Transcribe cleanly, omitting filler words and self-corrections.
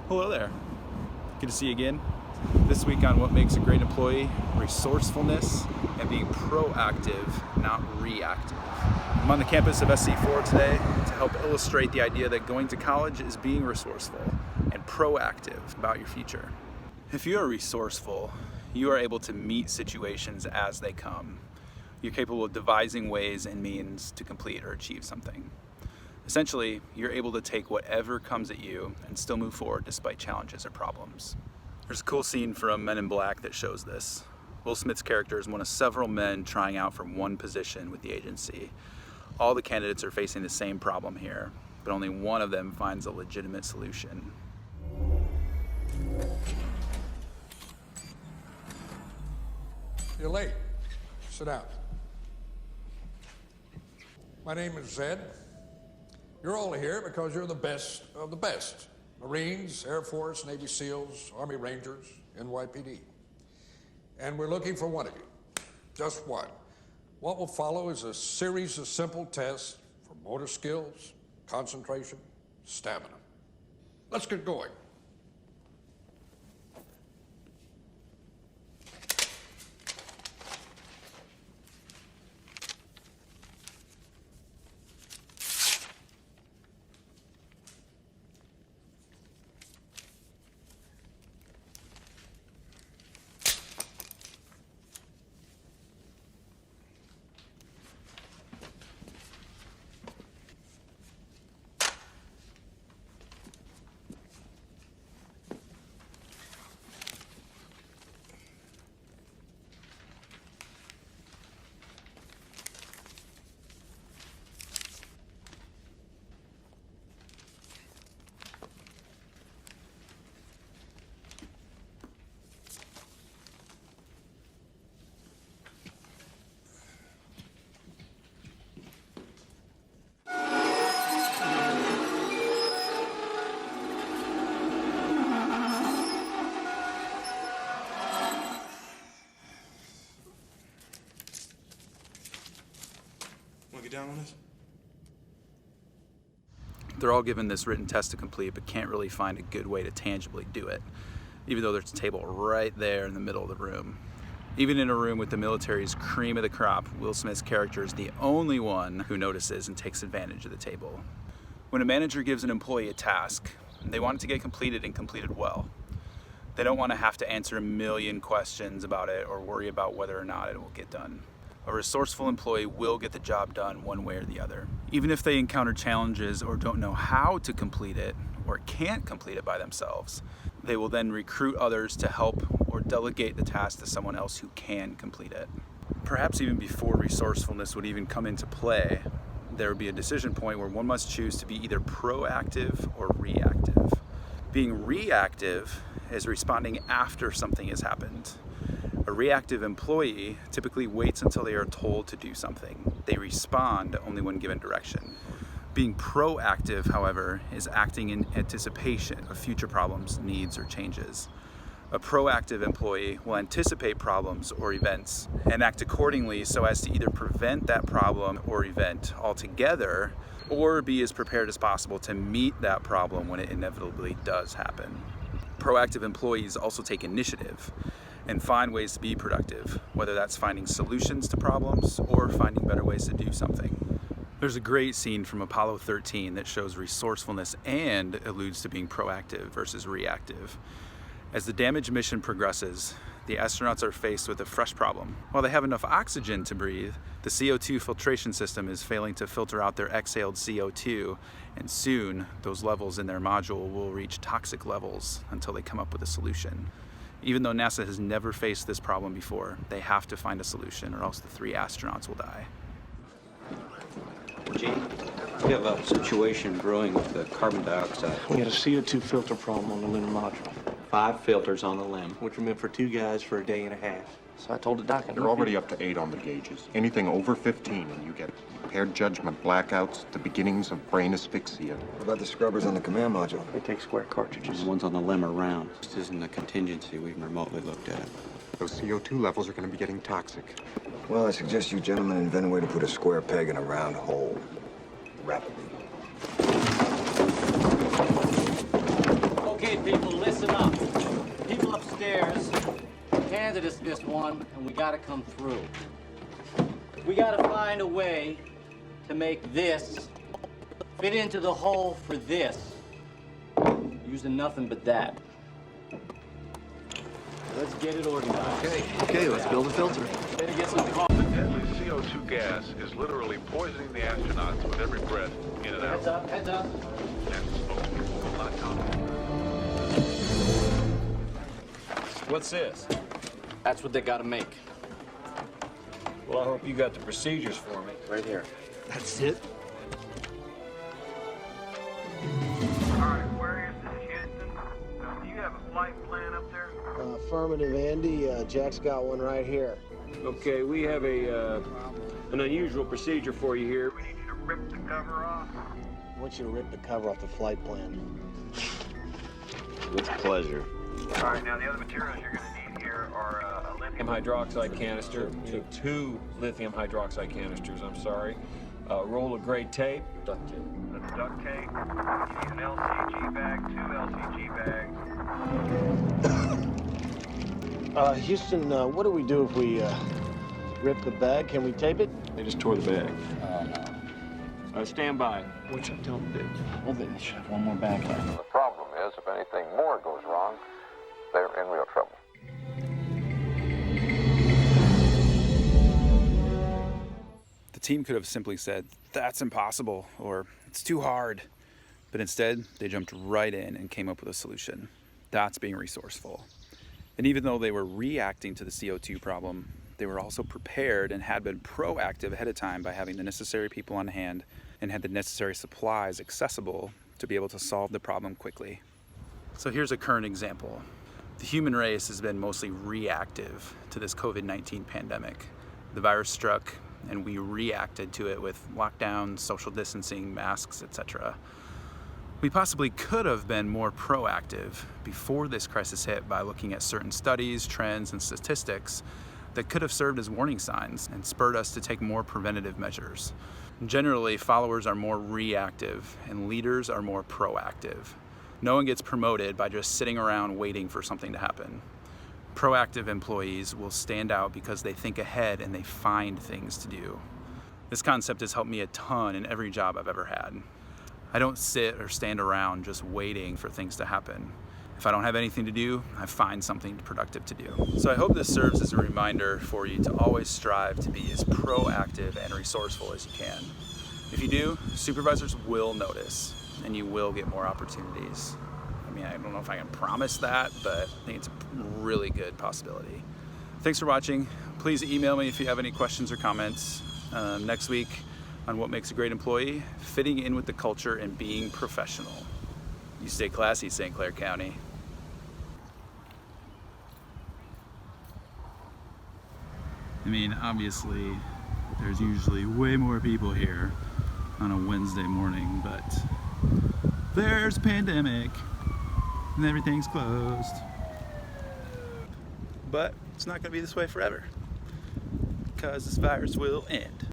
Hello there. Good to see you again. This week on what makes a great employee, resourcefulness and being proactive, not reactive. I'm on the campus of SC4 today to help illustrate the idea that going to college is being resourceful and proactive about your future. If you are resourceful, you are able to meet situations as they come. You're capable of devising ways and means to complete or achieve something. Essentially, you're able to take whatever comes at you and still move forward despite challenges or problems. There's a cool scene from Men in Black that shows this. Will Smith's character is one of several men trying out for one position with the agency. All the candidates are facing the same problem here, but only one of them finds a legitimate solution. You're late. Sit down. My name is Zed. You're all here because you're the best of the best. Marines, Air Force, Navy SEALs, Army Rangers, NYPD. And we're looking for one of you. Just one. What will follow is a series of simple tests for motor skills, concentration, stamina. Let's get going. Get down on this? They're all given this written test to complete, but can't really find a good way to tangibly do it, even though there's a table right there in the middle of the room. Even in a room with the military's cream of the crop, Will Smith's character is the only one who notices and takes advantage of the table. When a manager gives an employee a task, they want it to get completed and completed well. They don't want to have to answer a million questions about it or worry about whether or not it will get done. A resourceful employee will get the job done one way or the other. Even if they encounter challenges or don't know how to complete it or can't complete it by themselves, they will then recruit others to help or delegate the task to someone else who can complete it. Perhaps even before resourcefulness would even come into play, there would be a decision point where one must choose to be either proactive or reactive. Being reactive is responding after something has happened. A reactive employee typically waits until they are told to do something. They respond only when given direction. Being proactive, however, is acting in anticipation of future problems, needs, or changes. A proactive employee will anticipate problems or events and act accordingly so as to either prevent that problem or event altogether or be as prepared as possible to meet that problem when it inevitably does happen. Proactive employees also take initiative and find ways to be productive, whether that's finding solutions to problems or finding better ways to do something. There's a great scene from Apollo 13 that shows resourcefulness and alludes to being proactive versus reactive. As the damaged mission progresses, the astronauts are faced with a fresh problem. While they have enough oxygen to breathe, the CO2 filtration system is failing to filter out their exhaled CO2, and soon those levels in their module will reach toxic levels until they come up with a solution. Even though NASA has never faced this problem before, they have to find a solution or else the 3 astronauts will die. Gene, we have a situation brewing with the carbon dioxide. We had a CO2 filter problem on the lunar module. 5 filters on the limb. Which were meant for 2 guys for a day and a half. So I told the doc. You're already up to 8 on the gauges. Anything over 15 and you get impaired judgment, blackouts, the beginnings of brain asphyxia. What about the scrubbers on the command module? They take square cartridges. The ones on the limb are round. This isn't a contingency we've remotely looked at. Those CO2 levels are going to be getting toxic. Well, I suggest you gentlemen invent a way to put a square peg in a round hole. Rapidly. Okay, people, listen up. People upstairs, candidates missed one, and we gotta come through. We gotta find a way to make this fit into the hole for this. Using nothing but that. Let's get it organized. Okay, let's build a filter. Better get some coffee. The deadly CO2 gas is literally poisoning the astronauts with every breath in and out. Heads up, heads up. And smoke will not come. What's this? That's what they gotta make. Well, I hope you got the procedures for me. Right here. That's it? Alright, where is this, Houston? Do you have a flight plan up there? Affirmative, Andy. Jack's got one right here. Okay, we have an unusual procedure for you here. We need you to rip the cover off. I want you to rip the cover off the flight plan. With pleasure. Alright, now the other materials you're going to need here are a lithium Hydroxide canister, so 2 lithium hydroxide canisters, I'm sorry. A roll of gray tape. Duct tape. That's duct tape. You need an LCG bag, 2 LCG bags. Houston, what do we do if we rip the bag? Can we tape it? They just tore the bag. No. Stand by. What you tell them to do? Well, they should have one more bag left. The problem is, if anything more goes wrong, they're in real trouble. The team could have simply said, "That's impossible," or "It's too hard." But instead, they jumped right in and came up with a solution. That's being resourceful. And even though they were reacting to the CO2 problem, they were also prepared and had been proactive ahead of time by having the necessary people on hand and had the necessary supplies accessible to be able to solve the problem quickly. So here's a current example. The human race has been mostly reactive to this COVID-19 pandemic. The virus struck and we reacted to it with lockdowns, social distancing, masks, etc. We possibly could have been more proactive before this crisis hit by looking at certain studies, trends, and statistics that could have served as warning signs and spurred us to take more preventative measures. Generally, followers are more reactive and leaders are more proactive. No one gets promoted by just sitting around waiting for something to happen. Proactive employees will stand out because they think ahead and they find things to do. This concept has helped me a ton in every job I've ever had. I don't sit or stand around just waiting for things to happen. If I don't have anything to do, I find something productive to do. So I hope this serves as a reminder for you to always strive to be as proactive and resourceful as you can. If you do, supervisors will notice and you will get more opportunities. I mean, I don't know if I can promise that, but I think it's a really good possibility. Thanks for watching. Please email me if you have any questions or comments. Next week on what makes a great employee, fitting in with the culture and being professional. You stay classy, St. Clair County. I mean, obviously, there's usually way more people here on a Wednesday morning, but there's a pandemic and everything's closed. But it's not gonna be this way forever because this virus will end.